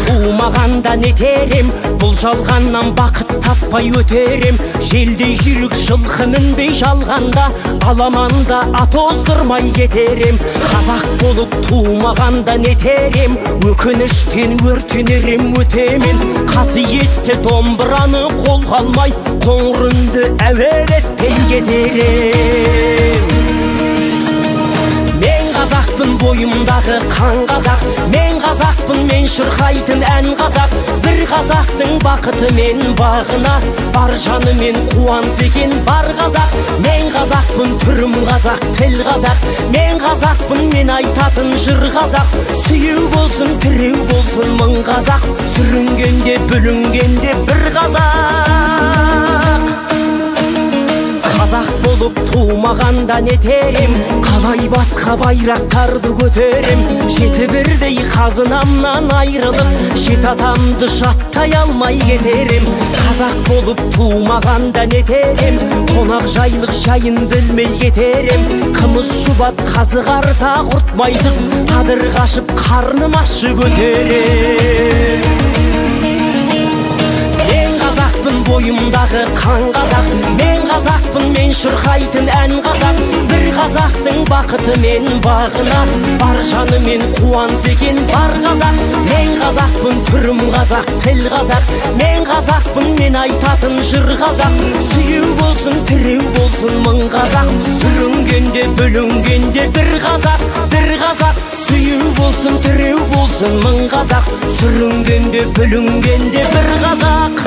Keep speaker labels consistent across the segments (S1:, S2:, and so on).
S1: Туумаганда нетерем, бұл жалғаннан бақыт таппай өтерем. Желдей жүрік жылқы мінбей жалғанда, аламанда ат оздырмай кетерем. Қазақ болып туумаганда нетерем, өкініштен өртенерем өтемен. Қасиетті домбыраны қолға алмай, қоңыр үнді әуелеттен кетерем. Қазақпын бойымдағы қан қазақ, мен қазақпын, мен шырқайтын ән қазақ. Бір қазақтың бақыты мен бағына, бар жанымен қуанса екен бар қазақ. Мен қазақпын, түрім қазақ, тіл қазақ. Мен қазақпын, мен айтатын жыр қазақ. Сүйеу болсын, тіреу болсын мың қазақ, сүрінгенде бүлінгенде бір қазақ. Қазақ болып туумаганда нетерем, қалай басқа байрақтарды көтерем. Жеті бірдей қазынамнан айрылып, жет атамды жаттай алмай кетерем. Қазақ болып туумаганда нетерем, қонақ жайлық жайын білмей кетерем. Қымыз шұбат қазы қарта құртмайсыз, қадыр қашып қарным ашы көтерем. Бойымдағы қан қазақ, мен қазақпын, мен шырқайтын ән қазақ. Бір қазақтың бақыты мен бағына, бар жанымен қуанса екен бар қазақ. Мен қазақпын, түрім қазақ, тіл қазақ. Мен қазақпын, мен айтатын жыр қазақ. Сүйеу болсын, тіреу болсын мың қазақ, сүрінгенде бүлінгенде бір қазақ. Бір қазақ, сүйеу болсын, тіреу болсын мың қазақ, сүрінгенде бүлінгенде бір қазақ.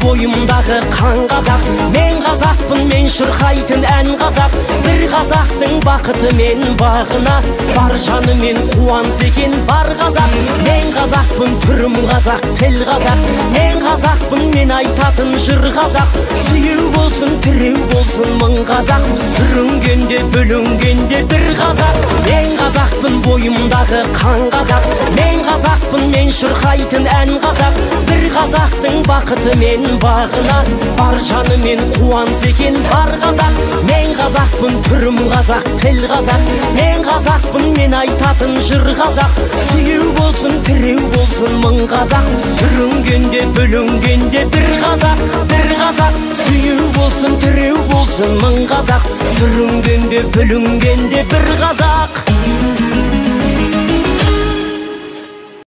S1: Бойымдағы қан қазақ, мен қазақпын, мен шырқайтын ән қазақ. Бір қазақтың бақыты мен бағына, бар жанымен қуанса екен бар қазақ. Мен қазақпын, түрім қазақ, тіл қазақ. Мен қазақпын, мен айтатын жыр қазақ. Сүйеу болсын, тіреу болсын мың қазақ, сүрінгенде бүлінгенде бір қазақ. Мен қазақпын, бойымдағы қан қазақ, мен қазақпын, мен шырқайтын ән қазақ. Бір қазақтың бақыты мен бағына, бар жанымен қуанса екен бар қазақ. Мен қазақпын, түрім қазақ, тіл қазақ. Мен қазақпын, мен айтатын жыр қазақ. Сүйеу болсын, тіреу болсын мың қазақ, сүрінгенде бүлінгенде бір қазақ. Бір қазақ, сүйеу болсын, тіреу болсын мың қазақ, сүрінгенде бүлінгенде бір қазақ.